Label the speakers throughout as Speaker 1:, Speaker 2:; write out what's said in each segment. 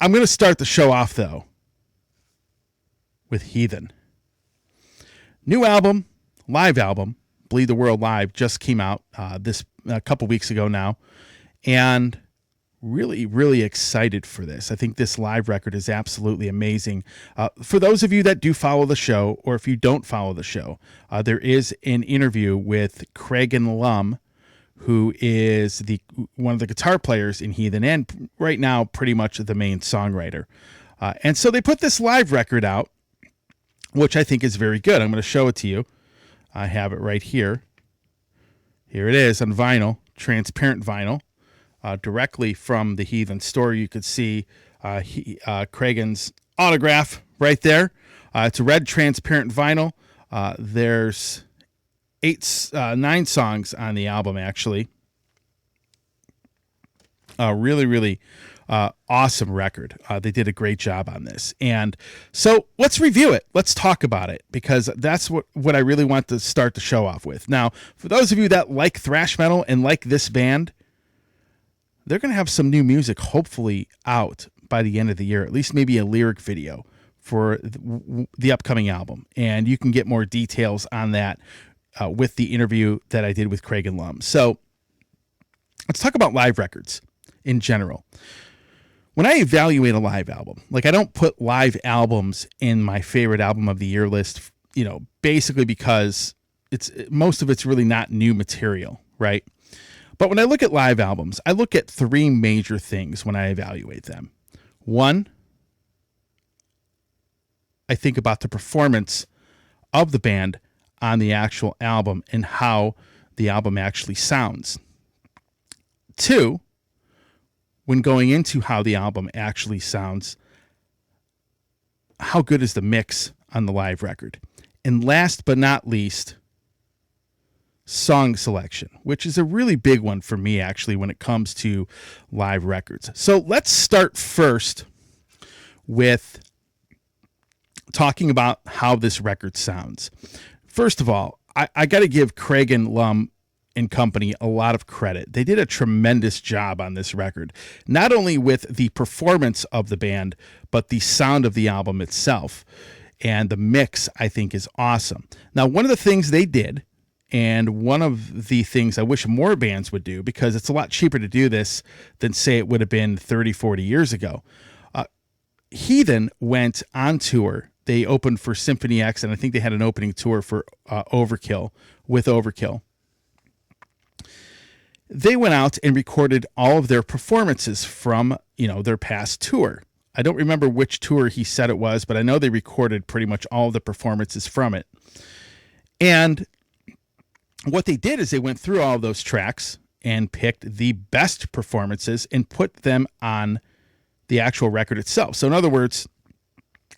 Speaker 1: I'm going to start the show off, though, with Heathen. New album, live album, Bleed the World Live, just came out this a couple weeks ago now. And really, really excited for this. I think this live record is absolutely amazing. For those of you that do follow the show, or if you don't follow the show, there is an interview with Cragen Lum, who is one of the guitar players in Heathen, and right now pretty much the main songwriter. And so they put this live record out, which I think is very good. I'm going to show it to you. I have it right here. Here it is on vinyl, transparent vinyl. Directly from the Heathen store, you could see Cragen's autograph right there. It's a red transparent vinyl. There's 9 songs on the album, actually. Really, really awesome record. They did a great job on this. And so let's review it. Let's talk about it, because that's what I really want to start the show off with. Now, for those of you that like thrash metal and like this band, they're going to have some new music hopefully out by the end of the year, at least maybe a lyric video for the upcoming album. And you can get more details on that with the interview that I did with Cragen Lum. So let's talk about live records in general. When I evaluate a live album, like, I don't put live albums in my favorite album of the year list, basically because most of it's really not new material, right? But when I look at live albums, I look at 3 major things when I evaluate them. 1, I think about the performance of the band on the actual album and how the album actually sounds. 2, when going into how the album actually sounds, how good is the mix on the live record? And last but not least, song selection, which is a really big one for me, actually, when it comes to live records. So let's start first with talking about how this record sounds. First of all, I got to give Cragen Lum and company a lot of credit. They did a tremendous job on this record, not only with the performance of the band, but the sound of the album itself. And the mix, I think, is awesome. Now, one of the things they did, and one of the things I wish more bands would do, because it's a lot cheaper to do this than, say, it would have been 30, 40 years ago. Heathen went on tour. They opened for Symphony X, and I think they had an opening tour for Overkill, with Overkill. They went out and recorded all of their performances from, their past tour. I don't remember which tour he said it was, but I know they recorded pretty much all of the performances from it. And what they did is they went through all of those tracks and picked the best performances and put them on the actual record itself. So in other words,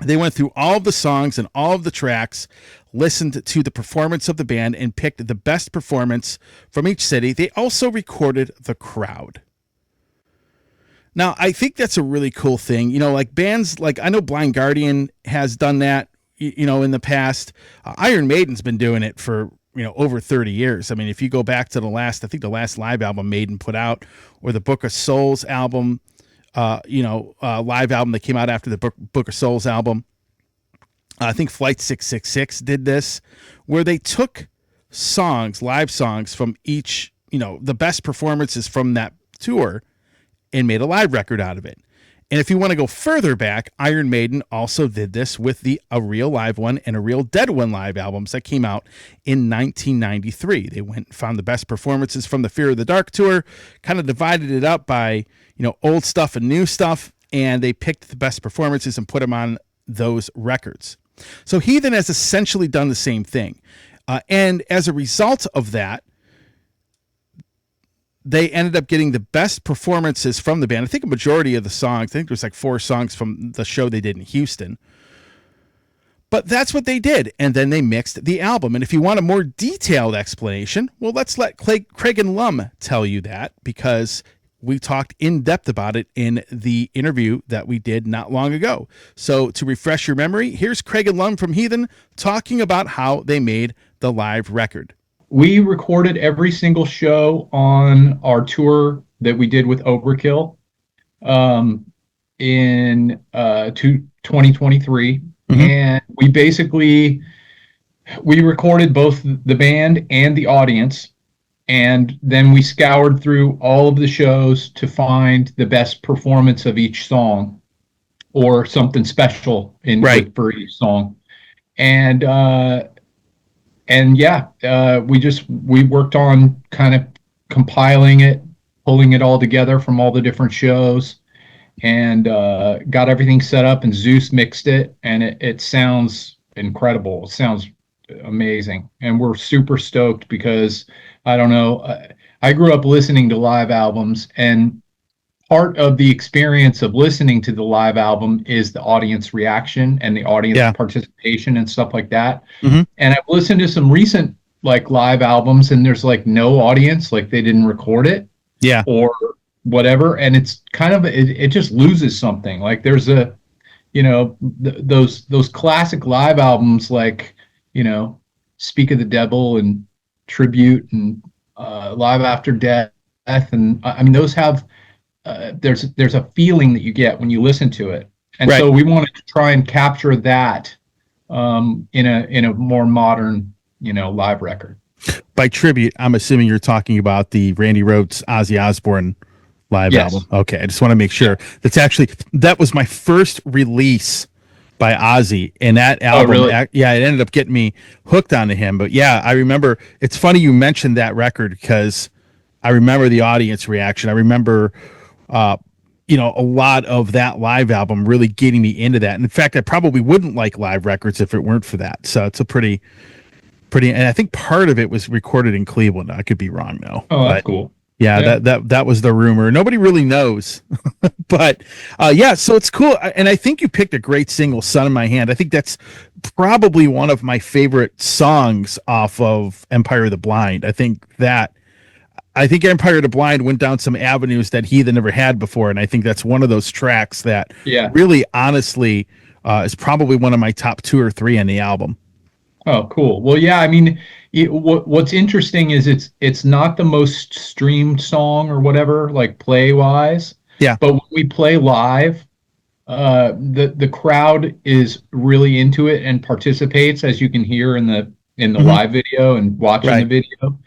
Speaker 1: they went through all of the songs and all of the tracks, listened to the performance of the band, and picked the best performance from each city. They also recorded the crowd. Now, I think that's a really cool thing. Like bands, like I know Blind Guardian has done that, in the past. Iron Maiden's been doing it for over 30 years. I mean, if you go back to the last live album Maiden put out, or the Book of Souls album, live album that came out after the Book of Souls album. I think Flight 666 did this, where they took live songs from each, the best performances from that tour, and made a live record out of it. And if you want to go further back, Iron Maiden also did this with A Real Live One and A Real Dead One live albums that came out in 1993. They went and found the best performances from the Fear of the Dark tour, kind of divided it up by, old stuff and new stuff, and they picked the best performances and put them on those records. So Heathen has essentially done the same thing. And as a result of that, they ended up getting the best performances from the band. I think a majority of the songs, I think there's like 4 songs from the show they did in Houston. But that's what they did. And then they mixed the album. And if you want a more detailed explanation, well, let's let Cragen Lum tell you that, because we talked in depth about it in the interview that we did not long ago. So to refresh your memory, here's Cragen Lum from Heathen talking about how they made the live record.
Speaker 2: We recorded every single show on our tour that we did with Overkill. in 2023,
Speaker 1: Mm-hmm.
Speaker 2: and we recorded both the band and the audience, and then we scoured through all of the shows to find the best performance of each song or something special in
Speaker 1: Right.
Speaker 2: with for each song. And yeah, we worked on kind of compiling it, pulling it all together from all the different shows, and got everything set up. And Zeus mixed it, and it sounds incredible. It sounds amazing, and we're super stoked because I don't know. I grew up listening to live albums, and part of the experience of listening to the live album is the audience reaction and the audience
Speaker 1: Yeah.
Speaker 2: participation and stuff like that.
Speaker 1: Mm-hmm.
Speaker 2: And I've listened to some recent like live albums, and there's like no audience, like they didn't record it
Speaker 1: Yeah.
Speaker 2: or whatever, and it's kind of it just loses something. Like there's a those classic live albums like Speak of the Devil and Tribute and Live After Death, and I mean those have there's a feeling that you get when you listen to it, and
Speaker 1: Right.
Speaker 2: so we wanted to try and capture that in a more modern live record.
Speaker 1: By tribute, I'm assuming you're talking about the Randy Rhoads Ozzy Osbourne live
Speaker 2: Yes.
Speaker 1: album. Okay, I just want to make sure that was my first release by Ozzy, and that album,
Speaker 2: really?
Speaker 1: yeah, it ended up getting me hooked onto him. But yeah, I remember. It's funny you mentioned that record because I remember the audience reaction. I remember, a lot of that live album really getting me into that. And in fact, I probably wouldn't like live records if it weren't for that. So it's a pretty, and I think part of it was recorded in Cleveland. I could be wrong though.
Speaker 2: Oh, that's
Speaker 1: But
Speaker 2: cool.
Speaker 1: yeah,
Speaker 2: Yeah.
Speaker 1: that was the rumor. Nobody really knows, but yeah, so it's cool. And I think you picked a great single, "Sun in My Hand." I think that's probably one of my favorite songs off of Empire of the Blind. I think Empire of the Blind went down some avenues that Heathen never had before, and I think that's one of those tracks that
Speaker 2: Yeah.
Speaker 1: really, honestly, is probably one of my top 2 or 3 on the album.
Speaker 2: Oh, cool. Well, yeah, I mean, what's interesting is it's not the most streamed song or whatever, like play wise.
Speaker 1: Yeah.
Speaker 2: But when we play live, the crowd is really into it and participates, as you can hear in the
Speaker 1: Mhm.
Speaker 2: live video and watching the
Speaker 1: Right.
Speaker 2: video.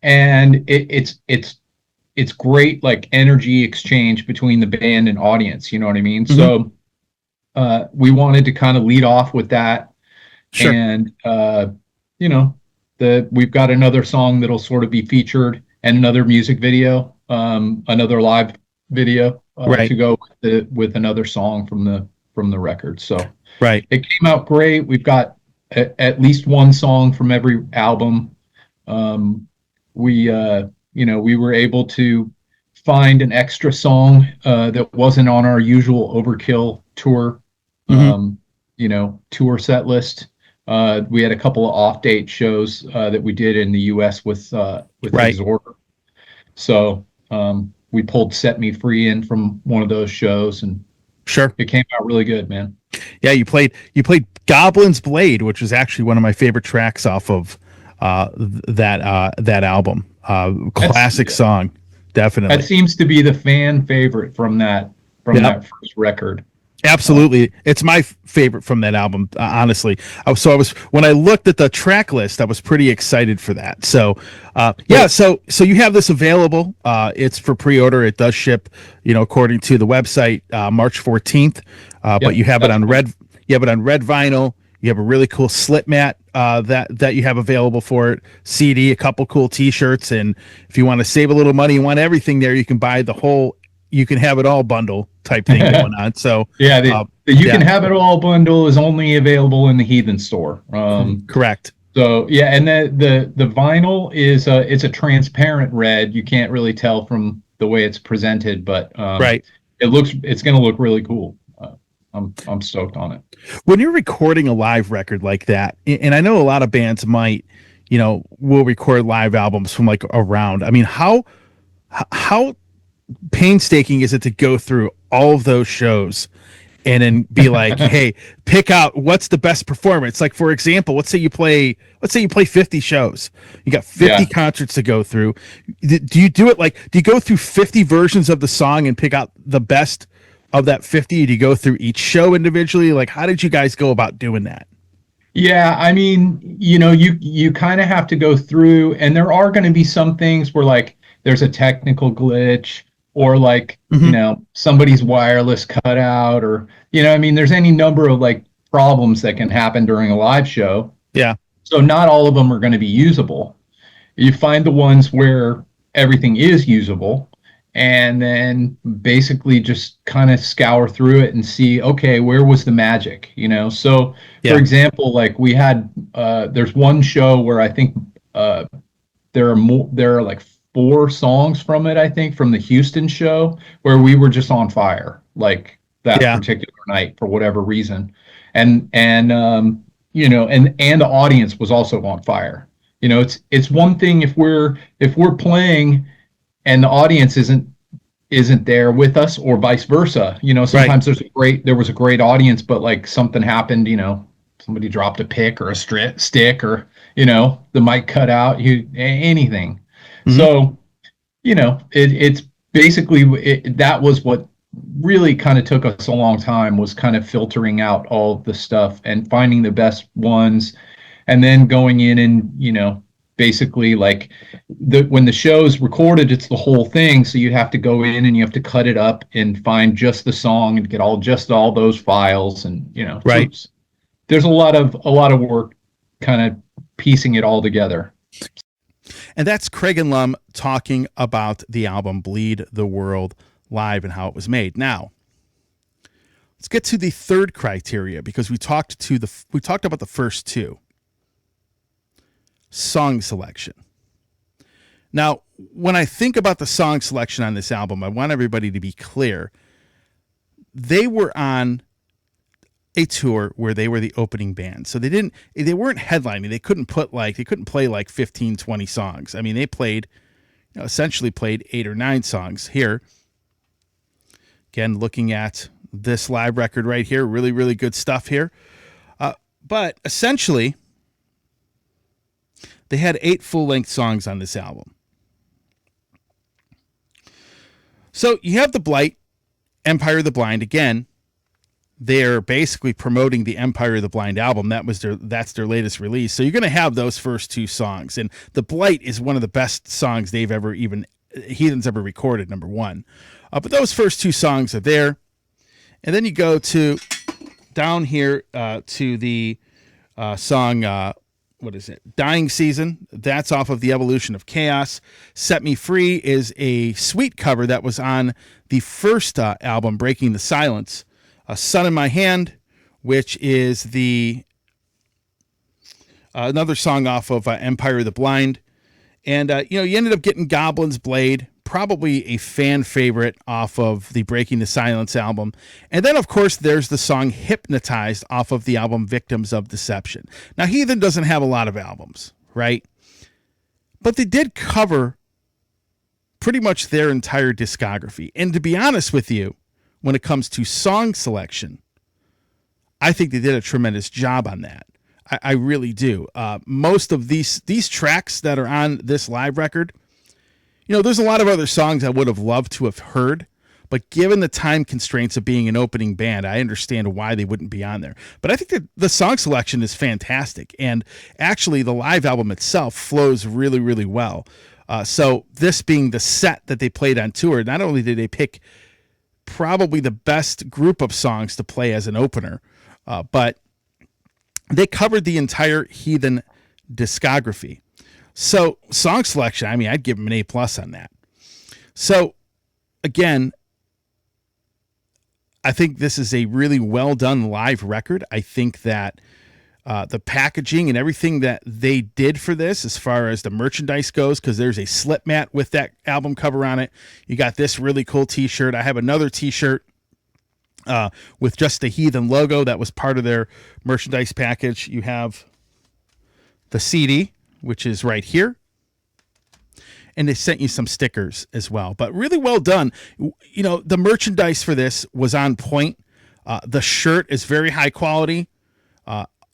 Speaker 2: And it's great, like energy exchange between the band and audience. You know what I mean?
Speaker 1: Mhm.
Speaker 2: So we wanted to kind of lead off with that.
Speaker 1: Sure.
Speaker 2: And we've got another song that'll sort of be featured and another music video, another live video
Speaker 1: Right.
Speaker 2: to go with another song from the record. So
Speaker 1: Right.
Speaker 2: it came out great. We've got at least one song from every album. We were able to find an extra song that wasn't on our usual Overkill tour
Speaker 1: Mhm.
Speaker 2: tour set list. We had a couple of off-date shows that we did in the U.S. with
Speaker 1: Right.
Speaker 2: Exhort. So we pulled "Set Me Free" in from one of those shows, and
Speaker 1: Sure.
Speaker 2: it came out really good, man.
Speaker 1: Yeah, you played Goblin's Blade, which is actually one of my favorite tracks off of that album. Classic song, definitely.
Speaker 2: That seems to be the fan favorite from that
Speaker 1: Yep.
Speaker 2: that first record.
Speaker 1: Absolutely, it's my favorite from that album. Honestly, when I looked at the track list, I was pretty excited for that. So, yeah. So you have this available. It's for pre-order. It does ship, according to the website, March 14th. But you have it on red. You have it on red vinyl. You have a really cool slip mat that you have available for it. CD, a couple cool T-shirts, and if you want to save a little money, you want everything there. You can buy the whole. You can have it all bundle type thing going on. So
Speaker 2: yeah, the you can have it all bundle is only available in the Heathen store.
Speaker 1: Correct.
Speaker 2: So yeah, and the vinyl is it's a transparent red. You can't really tell from the way it's presented, but
Speaker 1: Right.
Speaker 2: It's going to look really cool. I'm stoked on it.
Speaker 1: When you're recording a live record like that, and I know a lot of bands might, will record live albums from like around. I mean, how painstaking is it to go through all of those shows and then be like, hey, pick out what's the best performance? Like, for example, let's say you play 50 shows. You got 50 concerts to go through. Do you do it like, do you go through 50 versions of the song and pick out the best of that 50? Do you go through each show individually? Like, how did you guys go about doing that?
Speaker 2: Yeah, I mean, you kind of have to go through, and there are going to be some things where like there's a technical glitch, or like,
Speaker 1: Hmm.
Speaker 2: somebody's wireless cut out, or I mean, there's any number of like problems that can happen during a live show.
Speaker 1: Yeah.
Speaker 2: So not all of them are going to be usable. You find the ones where everything is usable, and then basically just kind of scour through it and see, okay, where was the magic, so for
Speaker 1: Yeah.
Speaker 2: example, like we had there's one show where I think uh there are like four songs from it, I think, from the Houston show, where we were just on fire like that
Speaker 1: Yeah.
Speaker 2: particular night for whatever reason. And the audience was also on fire. It's one thing if we're playing and the audience isn't there with us, or vice versa.
Speaker 1: Right.
Speaker 2: Sometimes there was a great audience, but like something happened, somebody dropped a pick or a stick, or the mic cut out, anything.
Speaker 1: Hmm.
Speaker 2: So it's basically that was what really kind of took us a long time, was kind of filtering out all of the stuff and finding the best ones, and then going in and basically like when the show's recorded, it's the whole thing, so you have to go in and you have to cut it up and find just the song and get all those files, and
Speaker 1: Right.
Speaker 2: there's a lot of work kind of piecing it all together.
Speaker 1: And that's Craig and Lum talking about the album Bleed the World live and how it was made. Now, let's get to the third criteria, because we talked about the first two. Song selection. Now, when I think about the song selection on this album, I want everybody to be clear. They were on a tour where they were the opening band. So they weren't headlining. They couldn't play like 15, 20 songs. I mean, they essentially played 8 or 9 songs here. Again, looking at this live record right here, really, really good stuff here. But essentially, they had 8 full-length songs on this album. So you have The Blight, Empire of the Blind. Again, they're basically promoting the Empire of the Blind album. That's their latest release. So you're going to have those first 2 songs. And The Blight is one of the best songs Heathen's ever recorded, number 1. But those first 2 songs are there. And then you go to down here to the song, what is it? Dying Season. That's off of The Evolution of Chaos. Set Me Free is a sweet cover that was on the first album, Breaking the Silence. Sun in My Hand, which is the another song off of Empire of the Blind. And, you ended up getting Goblin's Blade, probably a fan favorite off of the Breaking the Silence album. And then, of course, there's the song Hypnotized off of the album Victims of Deception. Now, Heathen doesn't have a lot of albums, right? But they did cover pretty much their entire discography. And to be honest with you, when it comes to song selection, I think they did a tremendous job on that. I really do. Most of these tracks that are on this live record, there's a lot of other songs I would have loved to have heard, but given the time constraints of being an opening band, I understand why they wouldn't be on there. But I think that the song selection is fantastic, and actually the live album itself flows really, really well. So this being the set that they played on tour, not only did they pick probably the best group of songs to play as an opener, but they covered the entire Heathen discography. So song selection, I mean, I'd give them an A+ on that. So again, I think this is a really well done live record. I think that the packaging and everything that they did for this, as far as the merchandise goes, because there's a slip mat with that album cover on it. You got this really cool t-shirt. I have another t-shirt with just the Heathen logo that was part of their merchandise package. You have the CD, which is right here. And they sent you some stickers as well. But really well done. The merchandise for this was on point. The shirt is very high quality.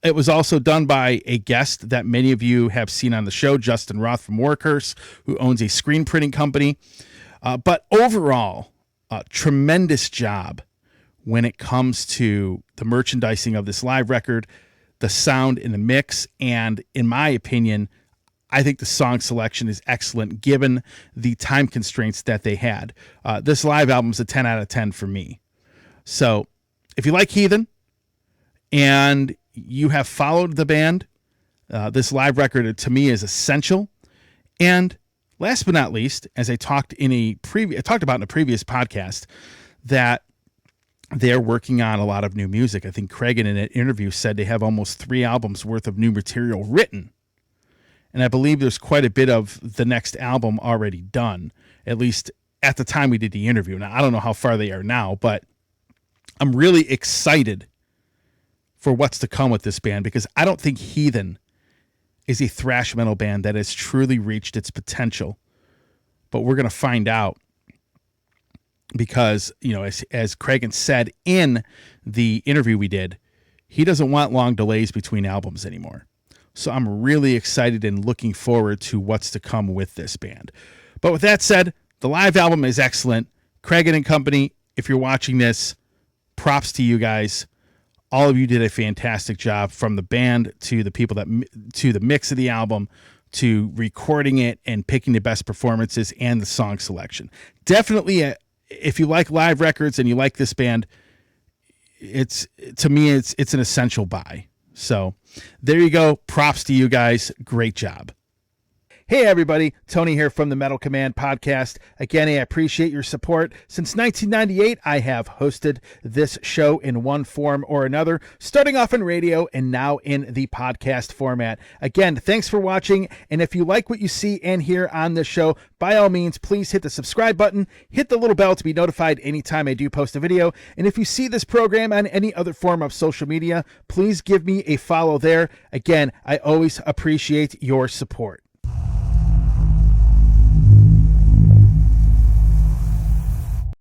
Speaker 1: It was also done by a guest that many of you have seen on the show, Justin Roth from Warcurse, who owns a screen printing company. But overall, tremendous job when it comes to the merchandising of this live record, the sound in the mix, and in my opinion, I think the song selection is excellent given the time constraints that they had. This live album is a 10 out of 10 for me. So if you like Heathen and you have followed the band, this live record to me is essential. And last but not least, as I talked about in a previous podcast, that they're working on a lot of new music. I think Craig in an interview said they have almost 3 albums worth of new material written. And I believe there's quite a bit of the next album already done, at least at the time we did the interview. Now, I don't know how far they are now, but I'm really excited for what's to come with this band, because I don't think Heathen is a thrash metal band that has truly reached its potential. But we're going to find out, because, you know, as Craig said in the interview we did, he doesn't want long delays between albums anymore. So I'm really excited and looking forward to what's to come with this band. But with that said, the live album is excellent. Craig and company, if you're watching this, props to you guys. All of you did a fantastic job, from the band to the people to the mix of the album, to recording it and picking the best performances and the song selection. Definitely, if you like live records and you like this band, it's an essential buy. So there you go. Props to you guys. Great job. Hey everybody, Tony here from the Metal Command podcast. Again, I appreciate your support. Since 1998, I have hosted this show in one form or another, starting off in radio and now in the podcast format. Again, thanks for watching, and if you like what you see and hear on this show, by all means, please hit the subscribe button, hit the little bell to be notified anytime I do post a video, and if you see this program on any other form of social media, please give me a follow there. Again, I always appreciate your support.